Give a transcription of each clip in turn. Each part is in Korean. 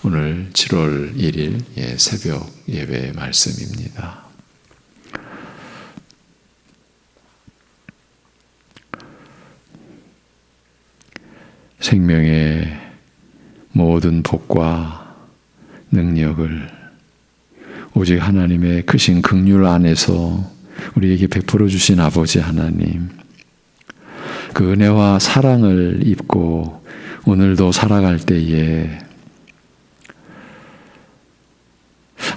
오늘 7월 1일 새벽 예배 말씀입니다. 생명의 모든 복과 능력을 오직 하나님의 크신 긍휼 안에서 우리에게 베풀어 주신 아버지 하나님, 그 은혜와 사랑을 입고 오늘도 살아갈 때에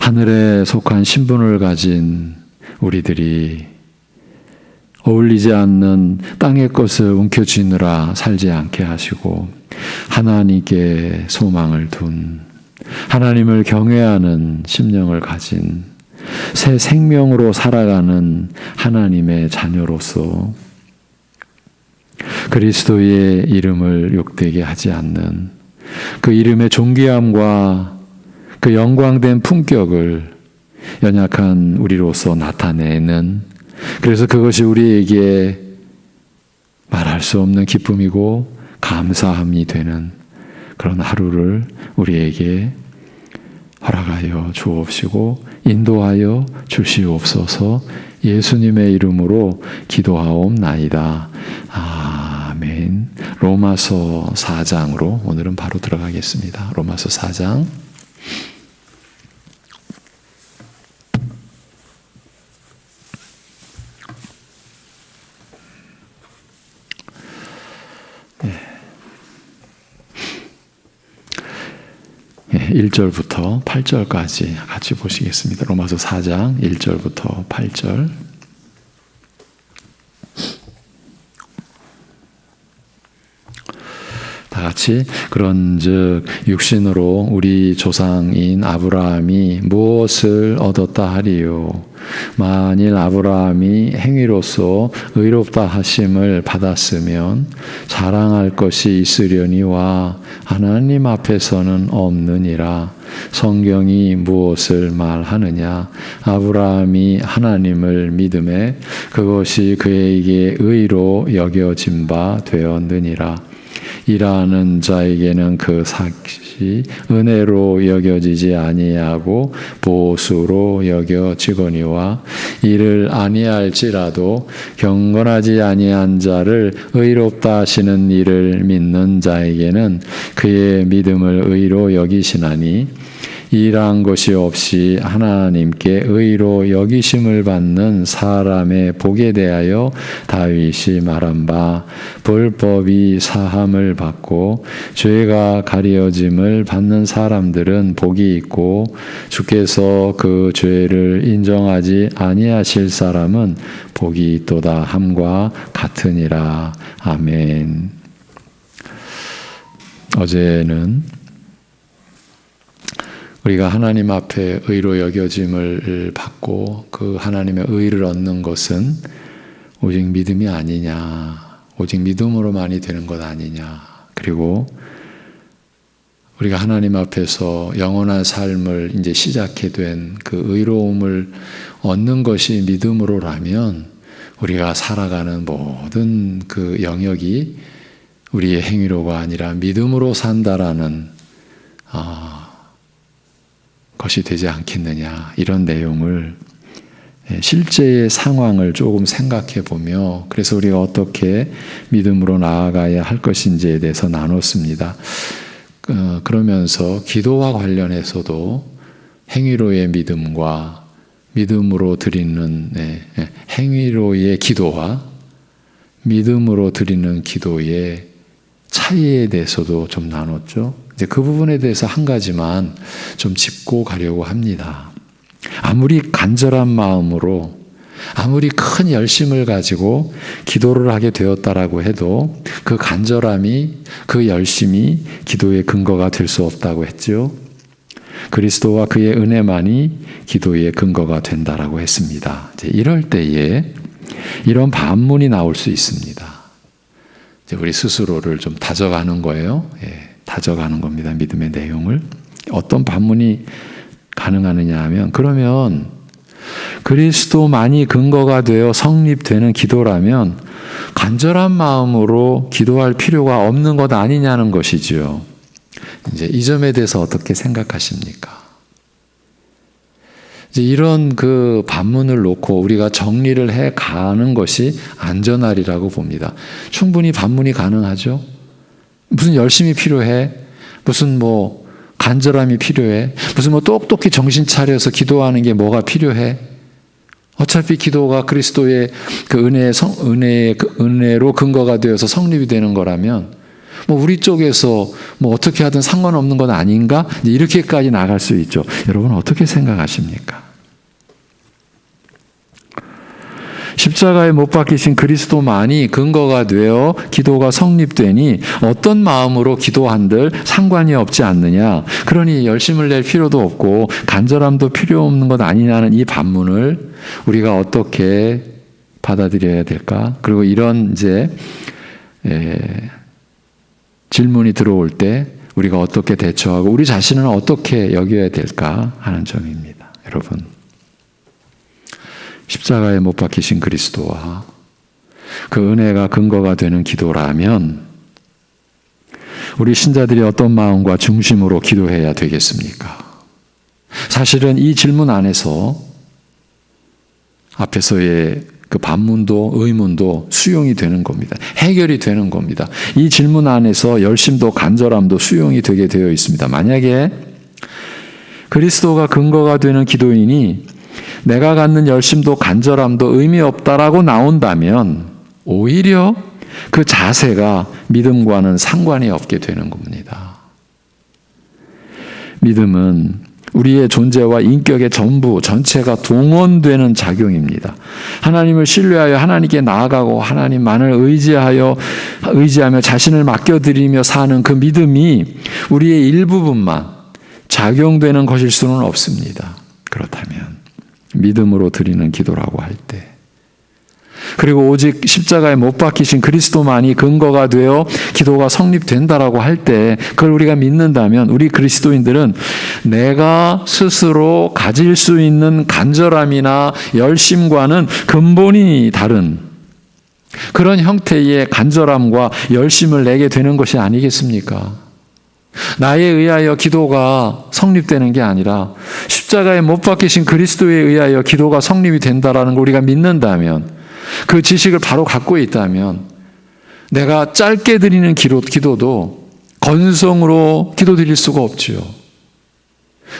하늘에 속한 신분을 가진 우리들이 어울리지 않는 땅의 것을 움켜쥐느라 살지 않게 하시고 하나님께 소망을 둔, 하나님을 경외하는 심령을 가진 새 생명으로 살아가는 하나님의 자녀로서 그리스도의 이름을 욕되게 하지 않는 그 이름의 존귀함과 그 영광된 품격을 연약한 우리로서 나타내는, 그래서 그것이 우리에게 말할 수 없는 기쁨이고 감사함이 되는 그런 하루를 우리에게 허락하여 주옵시고 인도하여 주시옵소서. 예수님의 이름으로 기도하옵나이다. 아멘. 로마서 4장으로 오늘은 바로 들어가겠습니다. 로마서 4장. 네. 1절부터 8절까지 같이 보시겠습니다. 로마서 4장 1절부터 8절. 다 같이 그런즉 육신으로 우리 조상인 아브라함이 무엇을 얻었다 하리요? 만일 아브라함이 행위로서 의롭다 하심을 받았으면 자랑할 것이 있으려니와 하나님 앞에서는 없느니라. 성경이 무엇을 말하느냐? 아브라함이 하나님을 믿음에 그것이 그에게 의로 여겨진 바 되었느니라. 일하는 자에게는 그 삭이 은혜로 여겨지지 아니하고 보수로 여겨지거니와 이를 아니할지라도 경건하지 아니한 자를 의롭다 하시는 이를 믿는 자에게는 그의 믿음을 의로 여기시나니 일한 것이 없이 하나님께 의로 여기심을 받는 사람의 복에 대하여 다윗이 말한 바 불법이 사함을 받고 죄가 가려짐을 받는 사람들은 복이 있고 주께서 그 죄를 인정하지 아니하실 사람은 복이 있도다 함과 같으니라. 아멘. 어제는 우리가 하나님 앞에 의로 여겨짐을 받고 그 하나님의 의를 얻는 것은 오직 믿음이 아니냐, 오직 믿음으로만이 되는 것 아니냐, 그리고 우리가 하나님 앞에서 영원한 삶을 이제 시작해 된 그 의로움을 얻는 것이 믿음으로라면 우리가 살아가는 모든 그 영역이 우리의 행위로가 아니라 믿음으로 산다라는 것이 되지 않겠느냐, 이런 내용을 실제의 상황을 조금 생각해 보며 그래서 우리가 어떻게 믿음으로 나아가야 할 것인지에 대해서 나눴습니다. 그러면서 기도와 관련해서도 행위로의 믿음과 믿음으로 드리는 행위로의 기도와 믿음으로 드리는 기도의 차이에 대해서도 좀 나눴죠. 이제 그 부분에 대해서 한 가지만 좀 짚고 가려고 합니다. 아무리 간절한 마음으로, 아무리 큰 열심을 가지고 기도를 하게 되었다라고 해도 그 간절함이, 그 열심이 기도의 근거가 될 수 없다고 했죠. 그리스도와 그의 은혜만이 기도의 근거가 된다라고 했습니다. 이제 이럴 때에 이런 반문이 나올 수 있습니다. 이제 우리 스스로를 좀 다져가는 거예요. 다져가는 겁니다. 믿음의 내용을. 어떤 반문이 가능하느냐 하면, 그러면 그리스도만이 근거가 되어 성립되는 기도라면 간절한 마음으로 기도할 필요가 없는 것 아니냐는 것이지요. 이제 이 점에 대해서 어떻게 생각하십니까? 이제 이런 그 반문을 놓고 우리가 정리를 해 가는 것이 안전하리라고 봅니다. 충분히 반문이 가능하죠. 무슨 열심이 필요해? 무슨 뭐 간절함이 필요해? 무슨 뭐 똑똑히 정신 차려서 기도하는 게 뭐가 필요해? 어차피 기도가 그리스도의 그 은혜로 근거가 되어서 성립이 되는 거라면 뭐 우리 쪽에서 뭐 어떻게 하든 상관없는 건 아닌가? 이렇게까지 나갈 수 있죠. 여러분 어떻게 생각하십니까? 십자가에 못 박히신 그리스도만이 근거가 되어 기도가 성립되니 어떤 마음으로 기도한들 상관이 없지 않느냐. 그러니 열심을 낼 필요도 없고 간절함도 필요 없는 것 아니냐는 이 반문을 우리가 어떻게 받아들여야 될까? 그리고 이런 이제 질문이 들어올 때 우리가 어떻게 대처하고 우리 자신은 어떻게 여겨야 될까 하는 점입니다. 여러분, 십자가에 못 박히신 그리스도와 그 은혜가 근거가 되는 기도라면 우리 신자들이 어떤 마음과 중심으로 기도해야 되겠습니까? 사실은 이 질문 안에서 앞에서의 그 반문도 의문도 수용이 되는 겁니다. 해결이 되는 겁니다. 이 질문 안에서 열심도 간절함도 수용이 되게 되어 있습니다. 만약에 그리스도가 근거가 되는 기도인이 내가 갖는 열심도 간절함도 의미 없다라고 나온다면 오히려 그 자세가 믿음과는 상관이 없게 되는 겁니다. 믿음은 우리의 존재와 인격의 전부, 전체가 동원되는 작용입니다. 하나님을 신뢰하여 하나님께 나아가고 하나님만을 의지하며 자신을 맡겨드리며 사는 그 믿음이 우리의 일부분만 작용되는 것일 수는 없습니다. 그렇다면 믿음으로 드리는 기도라고 할 때, 그리고 오직 십자가에 못 박히신 그리스도만이 근거가 되어 기도가 성립된다라고 할 때 그걸 우리가 믿는다면 우리 그리스도인들은 내가 스스로 가질 수 있는 간절함이나 열심과는 근본이 다른 그런 형태의 간절함과 열심을 내게 되는 것이 아니겠습니까? 나에 의하여 기도가 성립되는 게 아니라 십자가에 못 박히신 그리스도에 의하여 기도가 성립이 된다라는 걸 우리가 믿는다면, 그 지식을 바로 갖고 있다면 내가 짧게 드리는 기도도 건성으로 기도드릴 수가 없지요.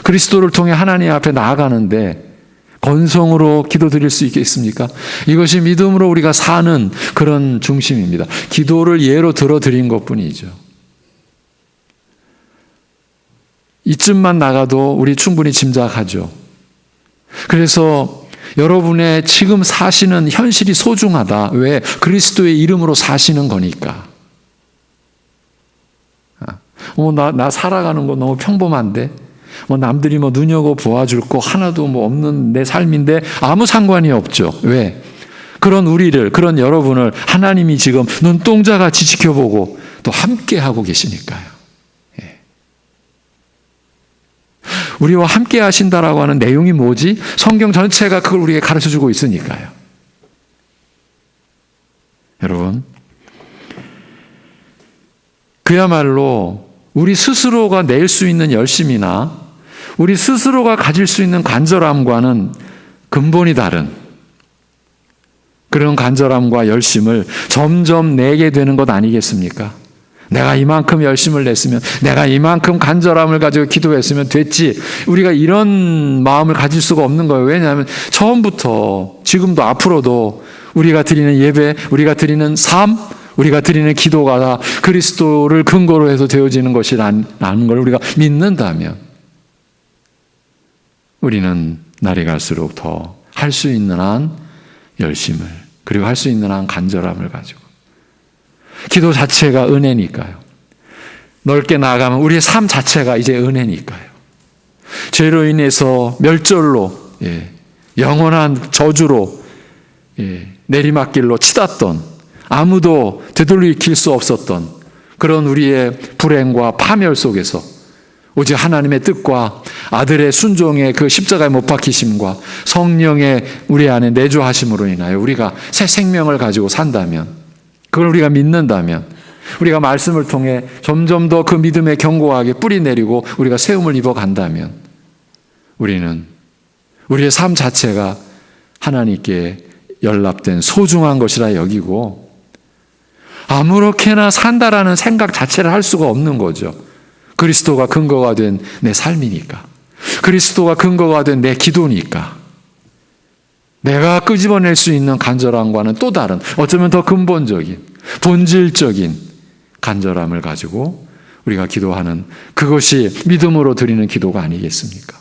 그리스도를 통해 하나님 앞에 나아가는데 건성으로 기도드릴 수 있겠습니까? 이것이 믿음으로 우리가 사는 그런 중심입니다. 기도를 예로 들어드린 것뿐이죠. 이쯤만 나가도 우리 충분히 짐작하죠. 그래서 여러분의 지금 사시는 현실이 소중하다. 왜? 그리스도의 이름으로 사시는 거니까. 나 살아가는 거 너무 평범한데? 남들이 눈여겨 보아줄 거 하나도 없는 내 삶인데 아무 상관이 없죠. 왜? 그런 우리를, 그런 여러분을 하나님이 지금 눈동자같이 지켜보고 또 함께 하고 계시니까요. 우리와 함께 하신다라고 하는 내용이 뭐지? 성경 전체가 그걸 우리에게 가르쳐주고 있으니까요. 여러분, 그야말로 우리 스스로가 낼 수 있는 열심이나 우리 스스로가 가질 수 있는 간절함과는 근본이 다른 그런 간절함과 열심을 점점 내게 되는 것 아니겠습니까? 내가 이만큼 열심을 냈으면, 내가 이만큼 간절함을 가지고 기도했으면 됐지. 우리가 이런 마음을 가질 수가 없는 거예요. 왜냐하면 처음부터 지금도 앞으로도 우리가 드리는 예배, 우리가 드리는 삶, 우리가 드리는 기도가 다 그리스도를 근거로 해서 되어지는 것이라는 걸 우리가 믿는다면 우리는 날이 갈수록 더 할 수 있는 한 열심을, 그리고 할 수 있는 한 간절함을 가지고, 기도 자체가 은혜니까요. 넓게 나아가면 우리의 삶 자체가 이제 은혜니까요. 죄로 인해서 멸절로, 영원한 저주로, 내리막길로 치닫던, 아무도 되돌이킬 수 없었던 그런 우리의 불행과 파멸 속에서 오직 하나님의 뜻과 아들의 순종의 그 십자가에 못 박히심과 성령의 우리 안에 내주하심으로 인하여 우리가 새 생명을 가지고 산다면, 그걸 우리가 믿는다면 우리가 말씀을 통해 점점 더 그 믿음의 견고하게 뿌리 내리고 우리가 세움을 입어간다면 우리는 우리의 삶 자체가 하나님께 연락된 소중한 것이라 여기고 아무렇게나 산다라는 생각 자체를 할 수가 없는 거죠. 그리스도가 근거가 된 내 삶이니까. 그리스도가 근거가 된 내 기도니까. 내가 끄집어낼 수 있는 간절함과는 또 다른, 어쩌면 더 근본적인, 본질적인 간절함을 가지고 우리가 기도하는 그것이 믿음으로 드리는 기도가 아니겠습니까?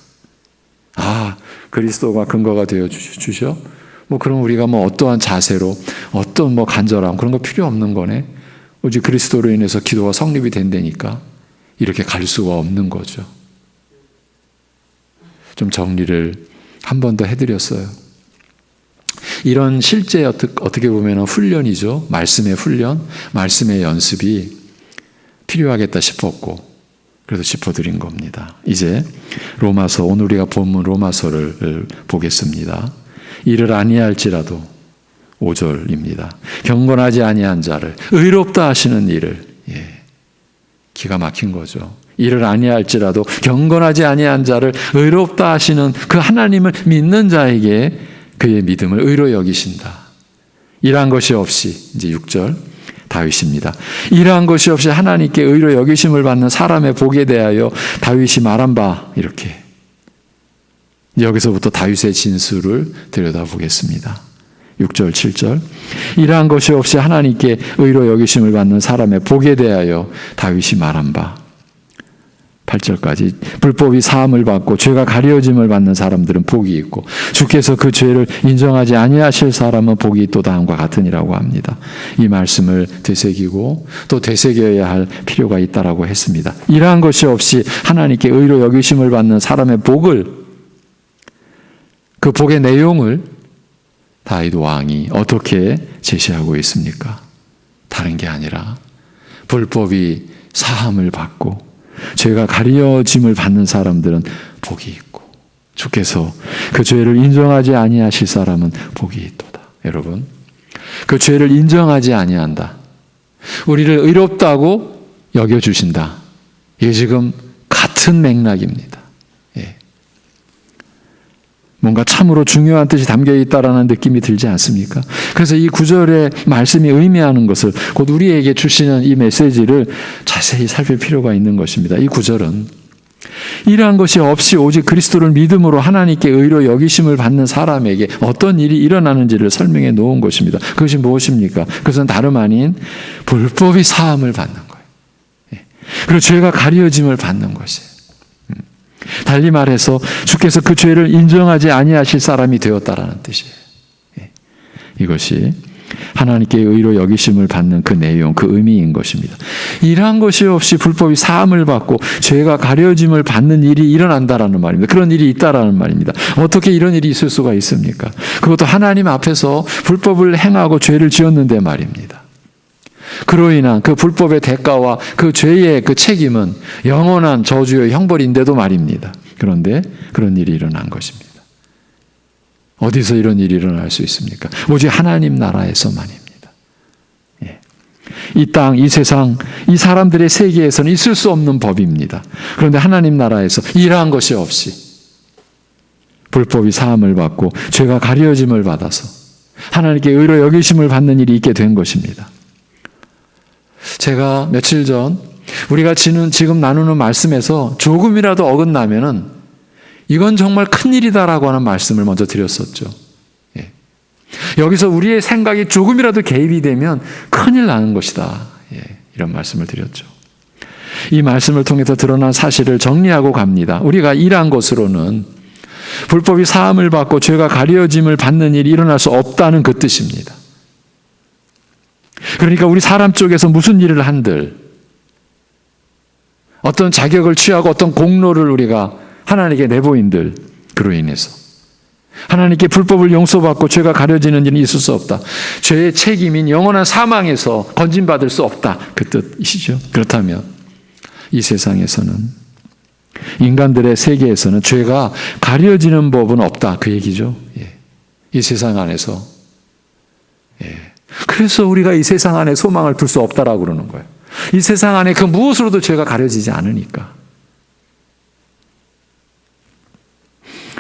아, 그리스도가 근거가 되어 주셔? 그럼 우리가 어떠한 자세로, 어떤 간절함, 그런 거 필요 없는 거네? 오직 그리스도로 인해서 기도가 성립이 된다니까 이렇게 갈 수가 없는 거죠. 좀 정리를 한 번 더 해드렸어요. 이런 실제 어떻게 보면 훈련이죠. 말씀의 훈련, 말씀의 연습이 필요하겠다 싶었고 그래서 짚어드린 겁니다. 이제 로마서, 오늘 우리가 본문 로마서를 보겠습니다. 이를 아니할지라도 5절입니다. 경건하지 아니한 자를 의롭다 하시는 이를, 기가 막힌 거죠. 이를 아니할지라도 경건하지 아니한 자를 의롭다 하시는 그 하나님을 믿는 자에게 그의 믿음을 의로 여기신다. 이러한 것이 없이, 이제 6절 다윗입니다. 이러한 것이 없이 하나님께 의로 여기심을 받는 사람의 복에 대하여 다윗이 말한 바, 이렇게 여기서부터 다윗의 진술을 들여다보겠습니다. 6절, 7절. 이러한 것이 없이 하나님께 의로 여기심을 받는 사람의 복에 대하여 다윗이 말한 바. 8절까지. 불법이 사함을 받고 죄가 가려짐을 받는 사람들은 복이 있고 주께서 그 죄를 인정하지 아니하실 사람은 복이 있도다 함과 같으니라고 합니다. 이 말씀을 되새기고 또 되새겨야 할 필요가 있다라고 했습니다. 이러한 것이 없이 하나님께 의로 여기심을 받는 사람의 복을, 그 복의 내용을 다윗 왕이 어떻게 제시하고 있습니까? 다른 게 아니라 불법이 사함을 받고 죄가 가려짐을 받는 사람들은 복이 있고 주께서 그 죄를 인정하지 아니하실 사람은 복이 있도다. 여러분, 그 죄를 인정하지 아니한다, 우리를 의롭다고 여겨주신다, 이게 지금 같은 맥락입니다. 뭔가 참으로 중요한 뜻이 담겨 있다라는 느낌이 들지 않습니까? 그래서 이 구절의 말씀이 의미하는 것을, 곧 우리에게 주시는 이 메시지를 자세히 살필 필요가 있는 것입니다. 이 구절은 이러한 것이 없이 오직 그리스도를 믿음으로 하나님께 의로 여기심을 받는 사람에게 어떤 일이 일어나는지를 설명해 놓은 것입니다. 그것이 무엇입니까? 그것은 다름 아닌 불법이 사함을 받는 거예요. 그리고 죄가 가려짐을 받는 것이에요. 달리 말해서 주께서 그 죄를 인정하지 아니하실 사람이 되었다라는 뜻이에요. 이것이 하나님께 의로 여기심을 받는 그 내용, 그 의미인 것입니다. 이러한 것이 없이 불법이 사함을 받고 죄가 가려짐을 받는 일이 일어난다라는 말입니다. 그런 일이 있다라는 말입니다. 어떻게 이런 일이 있을 수가 있습니까? 그것도 하나님 앞에서 불법을 행하고 죄를 지었는데 말입니다. 그로 인한 그 불법의 대가와 그 죄의 그 책임은 영원한 저주의 형벌인데도 말입니다. 그런데 그런 일이 일어난 것입니다. 어디서 이런 일이 일어날 수 있습니까? 오직 하나님 나라에서만입니다. 이 땅, 이 세상, 이 사람들의 세계에서는 있을 수 없는 법입니다. 그런데 하나님 나라에서 이러한 것이 없이 불법이 사함을 받고 죄가 가려짐을 받아서 하나님께 의로 여기심을 받는 일이 있게 된 것입니다. 제가 며칠 전 우리가 지금 나누는 말씀에서 조금이라도 어긋나면은 이건 정말 큰일이다라고 하는 말씀을 먼저 드렸었죠. 여기서 우리의 생각이 조금이라도 개입이 되면 큰일 나는 것이다. 이런 말씀을 드렸죠. 이 말씀을 통해서 드러난 사실을 정리하고 갑니다. 우리가 일한 것으로는 불법이 사함을 받고 죄가 가려짐을 받는 일이 일어날 수 없다는 그 뜻입니다. 그러니까 우리 사람 쪽에서 무슨 일을 한들, 어떤 자격을 취하고 어떤 공로를 우리가 하나님께 내보인들, 그로 인해서 하나님께 불법을 용서받고 죄가 가려지는 일은 있을 수 없다. 죄의 책임인 영원한 사망에서 건진받을 수 없다. 그 뜻이시죠. 그렇다면 이 세상에서는, 인간들의 세계에서는 죄가 가려지는 법은 없다. 그 얘기죠. 이 세상 안에서. 그래서 우리가 이 세상 안에 소망을 둘 수 없다라고 그러는 거예요. 이 세상 안에 그 무엇으로도 죄가 가려지지 않으니까.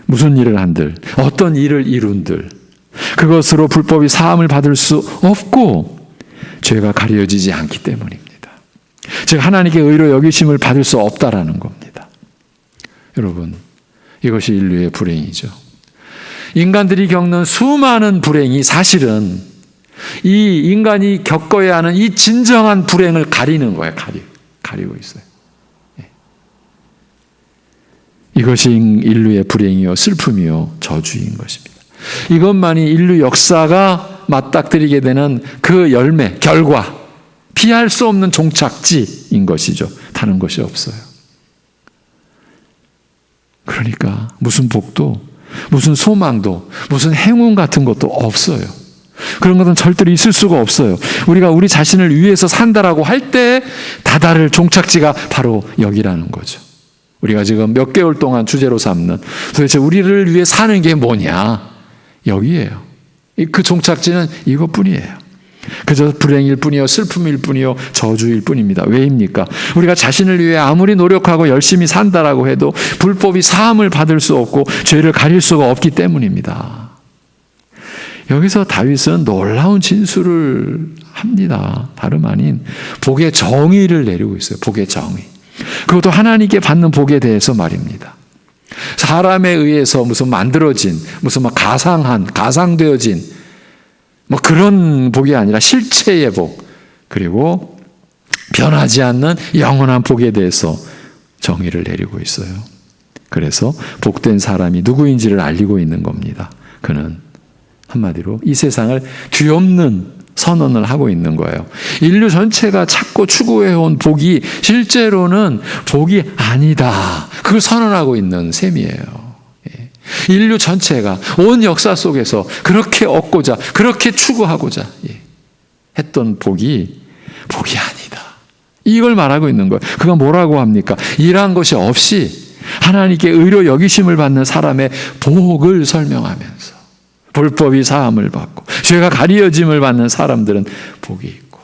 무슨 일을 한들, 어떤 일을 이룬들, 그것으로 불법이 사함을 받을 수 없고 죄가 가려지지 않기 때문입니다. 즉 하나님께 의로 여기심을 받을 수 없다라는 겁니다. 여러분, 이것이 인류의 불행이죠. 인간들이 겪는 수많은 불행이 사실은 이 인간이 겪어야 하는 이 진정한 불행을 가리는 거예요. 가리고 있어요. 이것이 인류의 불행이요 슬픔이요 저주인 것입니다. 이것만이 인류 역사가 맞닥뜨리게 되는 그 열매, 결과, 피할 수 없는 종착지인 것이죠. 다른 것이 없어요. 그러니까 무슨 복도, 무슨 소망도, 무슨 행운 같은 것도 없어요. 그런 것은 절대로 있을 수가 없어요. 우리가 우리 자신을 위해서 산다라고 할 때 다다를 종착지가 바로 여기라는 거죠. 우리가 지금 몇 개월 동안 주제로 삼는 도대체 우리를 위해 사는 게 뭐냐? 여기예요. 그 종착지는 이것뿐이에요. 그저 불행일 뿐이요 슬픔일 뿐이요 저주일 뿐입니다. 왜입니까? 우리가 자신을 위해 아무리 노력하고 열심히 산다라고 해도 불법이 사함을 받을 수 없고 죄를 가릴 수가 없기 때문입니다. 여기서 다윗은 놀라운 진술을 합니다. 다름 아닌 복의 정의를 내리고 있어요. 복의 정의. 그것도 하나님께 받는 복에 대해서 말입니다. 사람에 의해서 무슨 만들어진, 무슨 막 가상되어진 뭐 그런 복이 아니라 실체의 복, 그리고 변하지 않는 영원한 복에 대해서 정의를 내리고 있어요. 그래서 복된 사람이 누구인지를 알리고 있는 겁니다. 그는 한마디로 이 세상을 뒤엎는 선언을 하고 있는 거예요. 인류 전체가 찾고 추구해온 복이 실제로는 복이 아니다. 그걸 선언하고 있는 셈이에요. 인류 전체가 온 역사 속에서 그렇게 얻고자, 그렇게 추구하고자 했던 복이 아니다. 이걸 말하고 있는 거예요. 그가 뭐라고 합니까? 이러한 것이 없이 하나님께 의로 여기심을 받는 사람의 복을 설명하면서 불법이 사함을 받고 죄가 가리어짐을 받는 사람들은 복이 있고,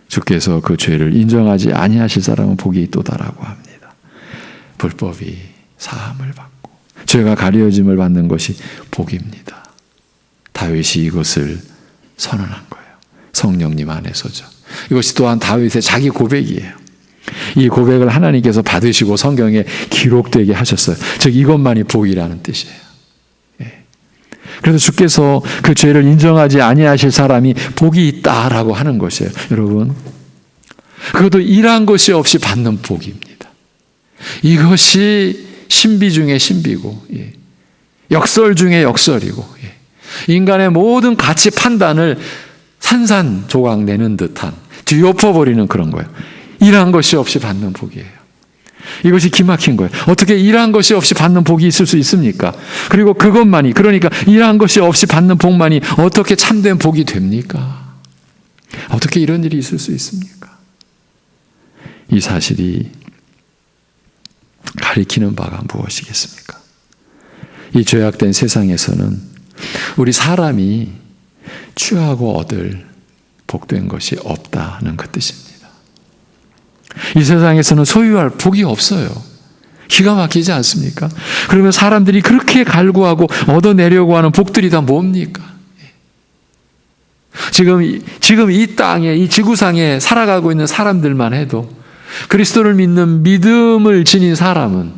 주께서 그 죄를 인정하지 아니하실 사람은 복이 있도다라고 합니다. 불법이 사함을 받고 죄가 가리어짐을 받는 것이 복입니다. 다윗이 이것을 선언한 거예요. 성령님 안에서죠. 이것이 또한 다윗의 자기 고백이에요. 이 고백을 하나님께서 받으시고 성경에 기록되게 하셨어요. 즉 이것만이 복이라는 뜻이에요. 그래서 주께서 그 죄를 인정하지 아니하실 사람이 복이 있다라고 하는 것이에요. 여러분, 그것도 일한 것이 없이 받는 복입니다. 이것이 신비 중에 신비고, 역설 중에 역설이고, 인간의 모든 가치 판단을 산산조각 내는 듯한 뒤엎어버리는 그런 거예요. 일한 것이 없이 받는 복이에요. 이것이 기막힌 거예요. 어떻게 일한 것이 없이 받는 복이 있을 수 있습니까? 그리고 그것만이, 그러니까 일한 것이 없이 받는 복만이 어떻게 참된 복이 됩니까? 어떻게 이런 일이 있을 수 있습니까? 이 사실이 가리키는 바가 무엇이겠습니까? 이 죄악된 세상에서는 우리 사람이 취하고 얻을 복된 것이 없다는 그 뜻입니다. 이 세상에서는 소유할 복이 없어요. 기가 막히지 않습니까? 그러면 사람들이 그렇게 갈구하고 얻어내려고 하는 복들이 다 뭡니까? 지금 이 땅에, 이 지구상에 살아가고 있는 사람들만 해도 그리스도를 믿는 믿음을 지닌 사람은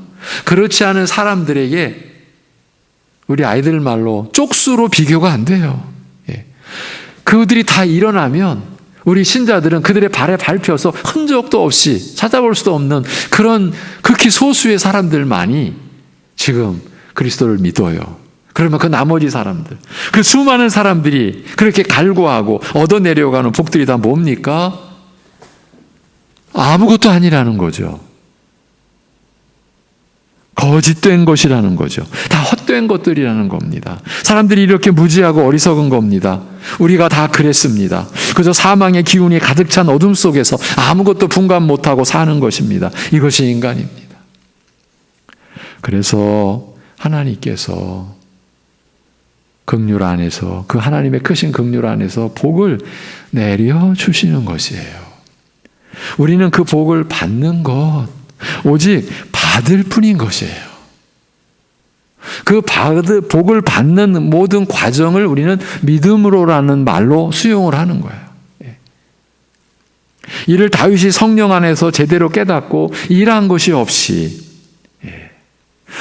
그렇지 않은 사람들에게 우리 아이들 말로 쪽수로 비교가 안 돼요. 그들이 다 일어나면 우리 신자들은 그들의 발에 밟혀서 흔적도 없이 찾아볼 수도 없는 그런 극히 소수의 사람들만이 지금 그리스도를 믿어요. 그러면 그 나머지 사람들, 그 수많은 사람들이 그렇게 갈구하고 얻어내려고 하는 복들이 다 뭡니까? 아무것도 아니라는 거죠. 거짓된 것이라는 거죠. 다 헛된 것들이라는 겁니다. 사람들이 이렇게 무지하고 어리석은 겁니다. 우리가 다 그랬습니다. 그저 사망의 기운이 가득 찬 어둠 속에서 아무것도 분간 못하고 사는 것입니다. 이것이 인간입니다. 그래서 하나님께서 긍휼 안에서, 그 하나님의 크신 긍휼 안에서 복을 내려주시는 것이에요. 우리는 그 복을 받는 것, 오직 받을 뿐인 것이에요. 그 복을 받는 모든 과정을 우리는 믿음으로라는 말로 수용을 하는 거예요. 이를 다윗이 성령 안에서 제대로 깨닫고 일한 것이 없이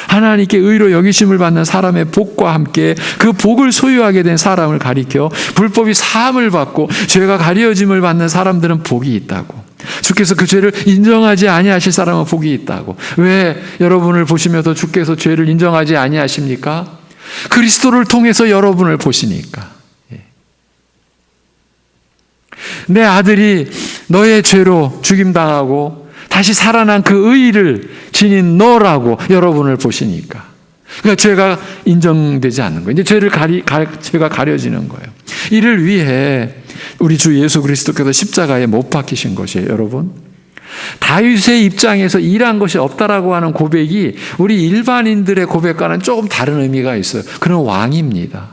하나님께 의로 여기심을 받는 사람의 복과 함께 그 복을 소유하게 된 사람을 가리켜 불법이 사함을 받고 죄가 가려짐을 받는 사람들은 복이 있다고. 주께서 그 죄를 인정하지 아니하실 사람은 복이 있다고. 왜 여러분을 보시면서 주께서 죄를 인정하지 아니하십니까? 그리스도를 통해서 여러분을 보시니까. 내 아들이 너의 죄로 죽임당하고 다시 살아난 그 의의를 지닌 너라고 여러분을 보시니까. 그러니까 죄가 인정되지 않는 거예요. 이제 죄가 가려지는 거예요. 이를 위해 우리 주 예수 그리스도께서 십자가에 못 박히신 것이에요, 여러분. 다윗의 입장에서 일한 것이 없다라고 하는 고백이 우리 일반인들의 고백과는 조금 다른 의미가 있어요. 그는 왕입니다.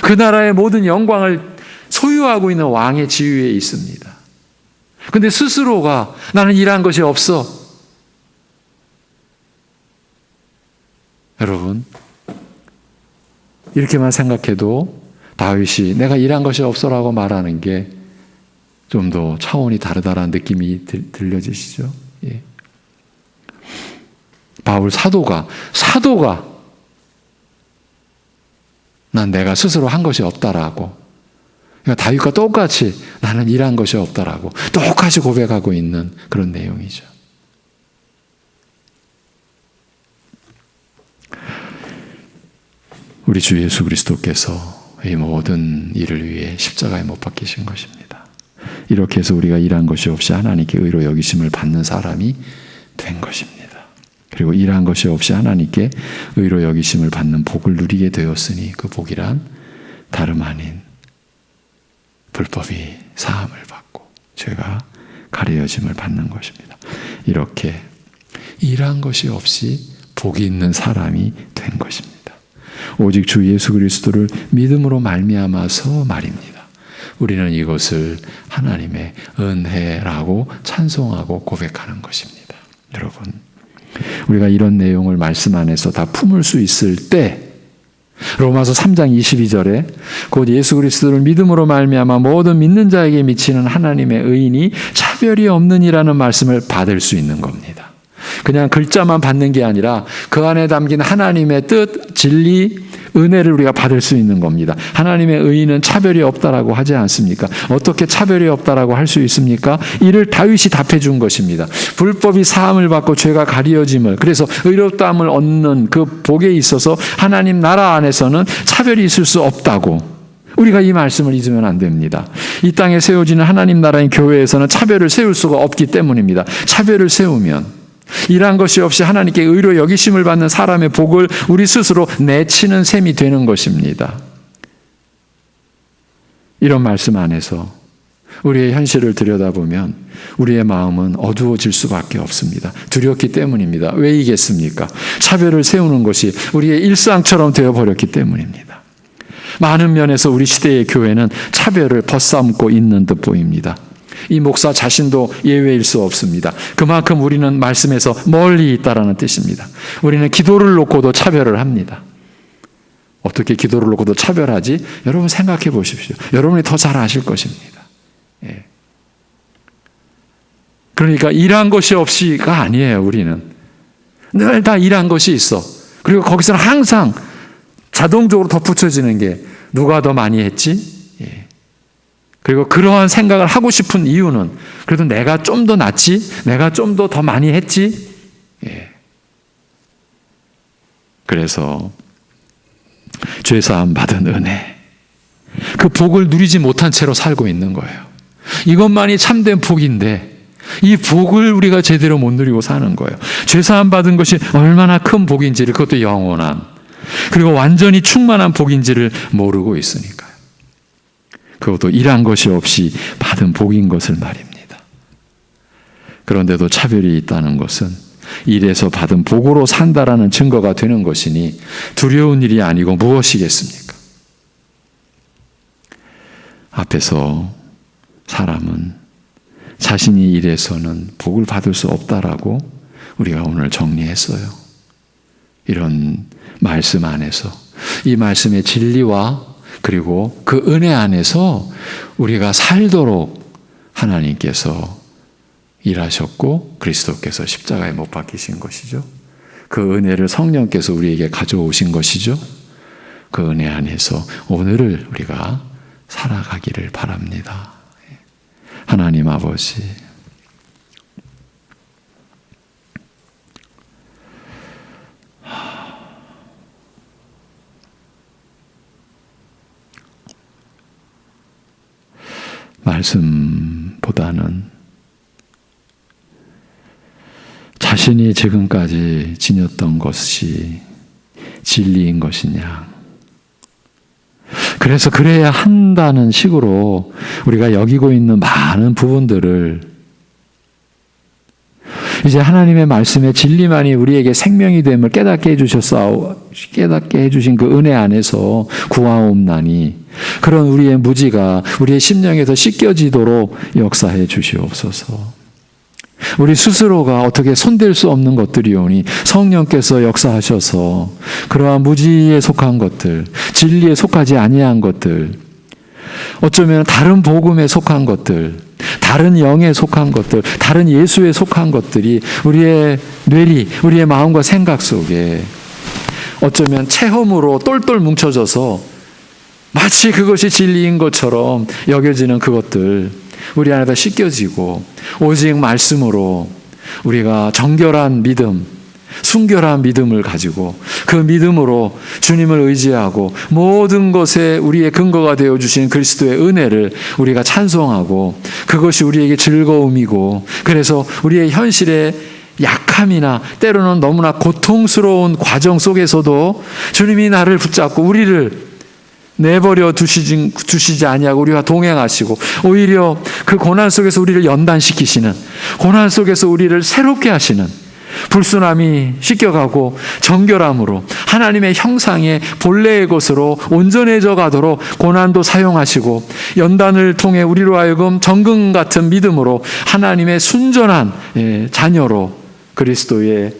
그 나라의 모든 영광을 소유하고 있는 왕의 지위에 있습니다. 근데 스스로가 나는 일한 것이 없어. 여러분, 이렇게만 생각해도 다윗이 내가 일한 것이 없어라고 말하는 게 좀 더 차원이 다르다라는 느낌이 들려지시죠? 예. 바울 사도가 난 내가 스스로 한 것이 없다라고, 그러니까 다윗과 똑같이 나는 일한 것이 없다라고 똑같이 고백하고 있는 그런 내용이죠. 우리 주 예수 그리스도께서 이 모든 일을 위해 십자가에 못 박히신 것입니다. 이렇게 해서 우리가 일한 것이 없이 하나님께 의로 여기심을 받는 사람이 된 것입니다. 그리고 일한 것이 없이 하나님께 의로 여기심을 받는 복을 누리게 되었으니 그 복이란 다름 아닌 불법이 사함을 받고 죄가 가려짐을 받는 것입니다. 이렇게 일한 것이 없이 복이 있는 사람이 된 것입니다. 오직 주 예수 그리스도를 믿음으로 말미암아서 말입니다. 우리는 이것을 하나님의 은혜라고 찬송하고 고백하는 것입니다. 여러분, 우리가 이런 내용을 말씀 안에서 다 품을 수 있을 때 로마서 3장 22절에 곧 예수 그리스도를 믿음으로 말미암아 모든 믿는 자에게 미치는 하나님의 의인이 차별이 없느니라는 말씀을 받을 수 있는 겁니다. 그냥 글자만 받는 게 아니라 그 안에 담긴 하나님의 뜻, 진리, 은혜를 우리가 받을 수 있는 겁니다. 하나님의 의인은 차별이 없다라고 하지 않습니까? 어떻게 차별이 없다라고 할 수 있습니까? 이를 다윗이 답해 준 것입니다. 불법이 사함을 받고 죄가 가려짐을, 그래서 의롭다함을 얻는 그 복에 있어서 하나님 나라 안에서는 차별이 있을 수 없다고. 우리가 이 말씀을 잊으면 안 됩니다. 이 땅에 세워지는 하나님 나라의 교회에서는 차별을 세울 수가 없기 때문입니다. 차별을 세우면 일한 것이 없이 하나님께 의로 여기심을 받는 사람의 복을 우리 스스로 내치는 셈이 되는 것입니다. 이런 말씀 안에서 우리의 현실을 들여다보면 우리의 마음은 어두워질 수밖에 없습니다. 두렵기 때문입니다. 왜이겠습니까? 차별을 세우는 것이 우리의 일상처럼 되어버렸기 때문입니다. 많은 면에서 우리 시대의 교회는 차별을 벗삼고 있는 듯 보입니다. 이 목사 자신도 예외일 수 없습니다. 그만큼 우리는 말씀에서 멀리 있다라는 뜻입니다. 우리는 기도를 놓고도 차별을 합니다. 어떻게 기도를 놓고도 차별하지? 여러분 생각해 보십시오. 여러분이 더 잘 아실 것입니다. 예. 그러니까 일한 것이 없이가 아니에요. 우리는 늘 다 일한 것이 있어. 그리고 거기서는 항상 자동적으로 덧붙여지는 게 누가 더 많이 했지? 예. 그리고 그러한 생각을 하고 싶은 이유는 그래도 내가 좀 더 낫지? 내가 좀 더 많이 했지? 예. 그래서 죄사함 받은 은혜, 그 복을 누리지 못한 채로 살고 있는 거예요. 이것만이 참된 복인데 이 복을 우리가 제대로 못 누리고 사는 거예요. 죄사함 받은 것이 얼마나 큰 복인지를, 그것도 영원한, 그리고 완전히 충만한 복인지를 모르고 있으니까요. 그것도 일한 것이 없이 받은 복인 것을 말입니다. 그런데도 차별이 있다는 것은 일에서 받은 복으로 산다라는 증거가 되는 것이니 두려운 일이 아니고 무엇이겠습니까? 앞에서 사람은 자신이 일해서는 복을 받을 수 없다라고 우리가 오늘 정리했어요. 이런 말씀 안에서 이 말씀의 진리와 그리고 그 은혜 안에서 우리가 살도록 하나님께서 일하셨고 그리스도께서 십자가에 못 박히신 것이죠. 그 은혜를 성령께서 우리에게 가져오신 것이죠. 그 은혜 안에서 오늘을 우리가 살아가기를 바랍니다. 하나님 아버지, 말씀보다는 자신이 지금까지 지녔던 것이 진리인 것이냐. 그래서 그래야 한다는 식으로 우리가 여기고 있는 많은 부분들을 이제 하나님의 말씀의 진리만이 우리에게 생명이 됨을 깨닫게 해주신 그 은혜 안에서 구하옵나니 그런 우리의 무지가 우리의 심령에서 씻겨지도록 역사해 주시옵소서. 우리 스스로가 어떻게 손댈 수 없는 것들이오니 성령께서 역사하셔서 그러한 무지에 속한 것들, 진리에 속하지 아니한 것들, 어쩌면 다른 복음에 속한 것들, 다른 영에 속한 것들, 다른 예수에 속한 것들이 우리의 뇌리, 우리의 마음과 생각 속에 어쩌면 체험으로 똘똘 뭉쳐져서 마치 그것이 진리인 것처럼 여겨지는 그것들, 우리 안에다 씻겨지고 오직 말씀으로 우리가 정결한 믿음, 순결한 믿음을 가지고 그 믿음으로 주님을 의지하고 모든 것에 우리의 근거가 되어주신 그리스도의 은혜를 우리가 찬송하고 그것이 우리에게 즐거움이고 그래서 우리의 현실의 약함이나 때로는 너무나 고통스러운 과정 속에서도 주님이 나를 붙잡고 우리를 내버려 두시지 아니하고 우리와 동행하시고 오히려 그 고난 속에서 우리를 연단시키시는, 고난 속에서 우리를 새롭게 하시는, 불순함이 씻겨가고 정결함으로 하나님의 형상의 본래의 것으로 온전해져 가도록 고난도 사용하시고 연단을 통해 우리로 하여금 정금 같은 믿음으로 하나님의 순전한 자녀로 그리스도의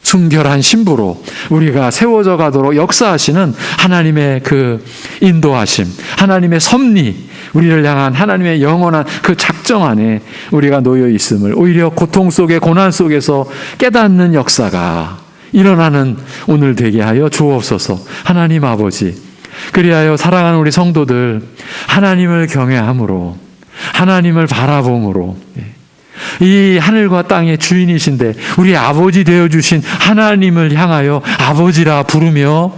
순결한 신부로 우리가 세워져 가도록 역사하시는 하나님의 그 인도하심, 하나님의 섭리, 우리를 향한 하나님의 영원한 그 작정 안에 우리가 놓여 있음을 오히려 고통 속에 고난 속에서 깨닫는 역사가 일어나는 오늘 되게 하여 주옵소서. 하나님 아버지, 그리하여 사랑하는 우리 성도들 하나님을 경외함으로 하나님을 바라봄으로 이 하늘과 땅의 주인이신데 우리 아버지 되어주신 하나님을 향하여 아버지라 부르며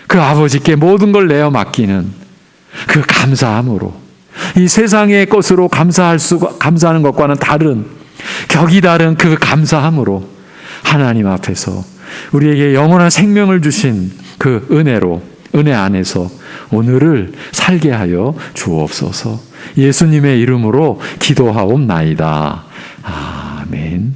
그 아버지께 모든 걸 내어 맡기는 그 감사함으로 이 세상의 것으로 감사하는 것과는 다른 격이 다른 그 감사함으로 하나님 앞에서 우리에게 영원한 생명을 주신 그 은혜로 은혜 안에서 오늘을 살게 하여 주옵소서. 예수님의 이름으로 기도하옵나이다. 아멘.